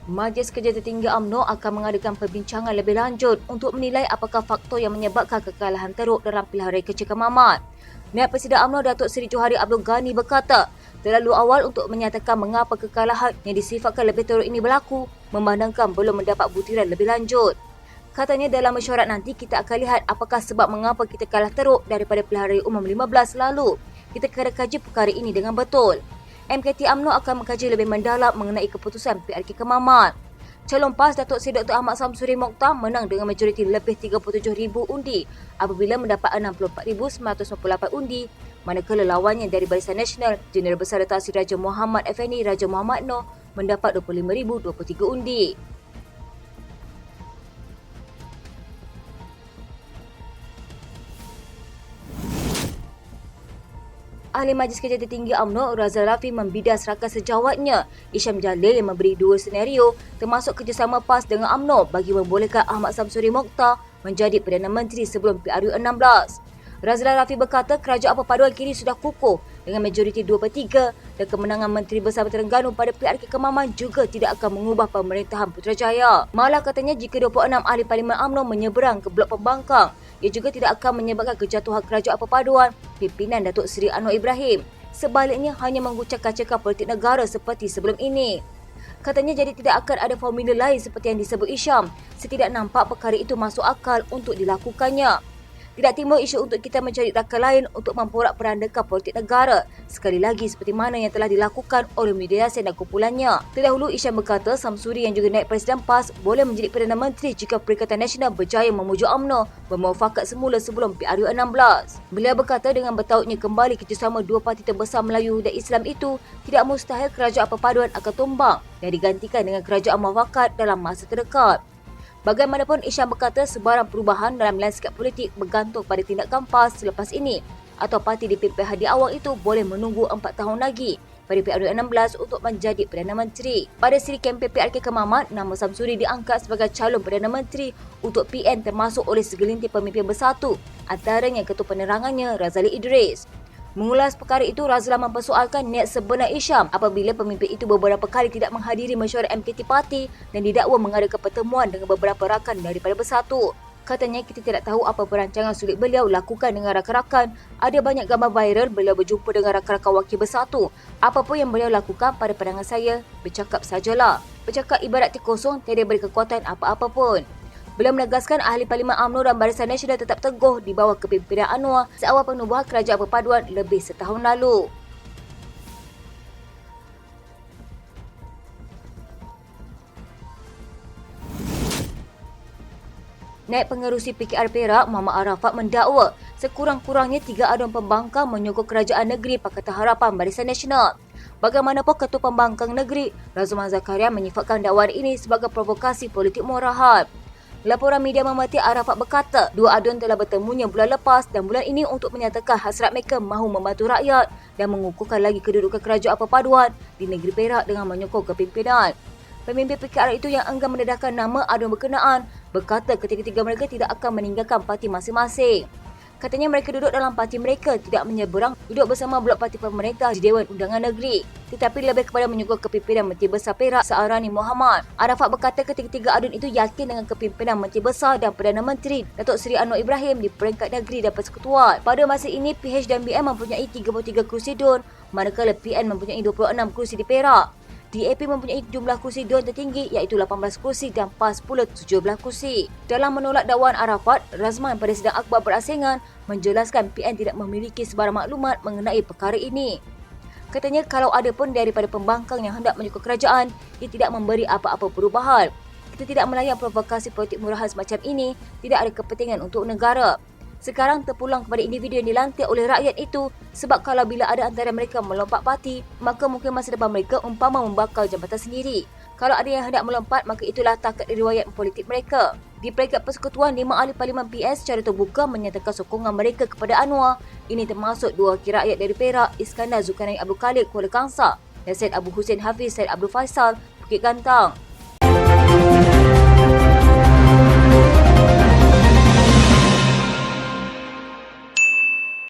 Majlis Kerja Tertinggi UMNO akan mengadakan perbincangan lebih lanjut untuk menilai apakah faktor yang menyebabkan kekalahan teruk dalam pilihan raya Kecil Kemaman. Naib Presiden UMNO Datuk Seri Johari Abdul Ghani berkata, terlalu awal untuk menyatakan mengapa kekalahan yang disifatkan lebih teruk ini berlaku memandangkan belum mendapat butiran lebih lanjut. Katanya dalam mesyuarat nanti kita akan lihat apakah sebab mengapa kita kalah teruk daripada pilihan raya umum 15 lalu. Kita kena kaji perkara ini dengan betul. MKT UMNO akan mengkaji lebih mendalam mengenai keputusan PRK Kemaman. Calon PAS Datuk Seri Dr. Ahmad Samsuri Mokhtar menang dengan majoriti lebih 37,000 undi apabila mendapat 64,998 undi, manakala lawannya dari Barisan Nasional Jeneral Besar Datuk Seri Raja Muhammad Effendi Raja Muhammad Noor mendapat 25,023 undi. Ahli Majlis Kerja Tertinggi UMNO Razal Rafi membidas rakan sejawatnya Isham Jalil yang memberi dua senario termasuk kerjasama PAS dengan UMNO bagi membolehkan Ahmad Samsuri Mokhtar menjadi Perdana Menteri sebelum PRU 16. Razal Rafi berkata kerajaan perpaduan kini sudah kukuh dengan majoriti 2/3 dan kemenangan Menteri Besar Terengganu pada PRK Kemaman juga tidak akan mengubah pemerintahan Putrajaya. Malah katanya jika 26 ahli Parlimen UMNO menyeberang ke Blok Pembangkang, ia juga tidak akan menyebabkan kejatuhan kerajaan perpaduan pimpinan Datuk Seri Anwar Ibrahim. Sebaliknya hanya mengucap-kacirkan politik negara seperti sebelum ini. Katanya jadi tidak akan ada formula lain seperti yang disebut Isham. Setidak nampak perkara itu masuk akal untuk dilakukannya. Tidak timbul isu untuk kita mencari rakan lain untuk memporak-perandakan politik negara. Sekali lagi seperti mana yang telah dilakukan oleh media Yasin dan kumpulannya. Terdahulu Isham berkata Samsuri yang juga naib Presiden PAS boleh menjadi Perdana Menteri jika Perikatan Nasional berjaya memujuk UMNO bermuafakat semula sebelum PRU 16. Beliau berkata dengan bertautnya kembali kerjasama dua parti terbesar Melayu dan Islam itu, tidak mustahil kerajaan perpaduan akan tumbang dan digantikan dengan kerajaan muafakat dalam masa terdekat. Bagaimanapun, Isham berkata sebarang perubahan dalam lanskap politik bergantung pada tindakan PAS selepas ini atau parti dipimpin Hadi Awang itu boleh menunggu 4 tahun lagi pada PRU 16 untuk menjadi Perdana Menteri. Pada siri kempen PRK Kemaman, nama Samsuri diangkat sebagai calon Perdana Menteri untuk PN termasuk oleh segelintir pemimpin bersatu, antaranya Ketua Penerangannya Razali Idris. Mengulas perkara itu, Razlan mempersoalkan niat sebenar Isham apabila pemimpin itu beberapa kali tidak menghadiri mesyuarat MKT Parti dan didakwa mengadakan pertemuan dengan beberapa rakan daripada Bersatu. Katanya kita tidak tahu apa perancangan sulit beliau lakukan dengan rakan-rakan. Ada banyak gambar viral beliau berjumpa dengan rakan-rakan wakil Bersatu. Apa pun yang beliau lakukan pada pandangan saya, bercakap sajalah. Bercakap ibarat kosong, tiada beri kekuatan apa-apa pun. Beliau menegaskan ahli Parlimen UMNO dan Barisan Nasional tetap teguh di bawah kepimpinan Anwar seawal penubuhan kerajaan perpaduan lebih setahun lalu. Naib Pengerusi PKR Perak, Muhammad Arafat mendakwa sekurang-kurangnya 3 aduan pembangkang menyokong kerajaan negeri Pakatan Harapan Barisan Nasional. Bagaimanapun Ketua Pembangkang Negeri, Razman Zakaria menyifatkan dakwaan ini sebagai provokasi politik murahat. Laporan media memati Arafat berkata, 2 aduan telah bertemunya bulan lepas dan bulan ini untuk menyatakan hasrat mereka mahu membantu rakyat dan mengukuhkan lagi kedudukan kerajaan perpaduan di negeri Perak dengan menyokong kepimpinan. Pemimpin PKR itu yang enggan mendedahkan nama aduan berkenaan berkata ketiga-tiga mereka tidak akan meninggalkan parti masing-masing. Katanya mereka duduk dalam parti mereka, tidak menyeberang, duduk bersama blok parti pemerintah di Dewan Undangan Negeri. Tetapi lebih kepada menyokong kepimpinan Menteri Besar Perak Sa'arani Mohamad. Arafat berkata ketiga-tiga aduan itu yakin dengan kepimpinan Menteri Besar dan Perdana Menteri Datuk Seri Anwar Ibrahim di peringkat negeri dan persekutuan. Pada masa ini, PH dan BM mempunyai 33 kursi DUN, manakala PN mempunyai 26 kursi di Perak. DAP mempunyai jumlah kursi DUN tertinggi iaitu 18 kursi dan PAS pula 17 kursi. Dalam menolak dakwaan Arafat, Razman pada sidang akhbar berasingan menjelaskan PN tidak memiliki sebarang maklumat mengenai perkara ini. Katanya kalau ada pun daripada pembangkang yang hendak menyokong kerajaan, ia tidak memberi apa-apa perubahan. Kita tidak melayan provokasi politik murahan semacam ini, tidak ada kepentingan untuk negara. Sekarang terpulang kepada individu yang dilantik oleh rakyat itu sebab kalau bila ada antara mereka melompat parti, maka mungkin masa depan mereka umpama membakar jabatan sendiri. Kalau ada yang hendak melompat, maka itulah takat riwayat politik mereka. Di peringkat persekutuan, 5 ahli Parlimen PS secara terbuka menyatakan sokongan mereka kepada Anwar. Ini termasuk 2 wakil rakyat dari Perak, Iskandar Zulkarnain Abdul Khalid Kuala Kangsar dan Syed Abu Hussein Hafiz Syed Abdul Faisal Bukit Gantang.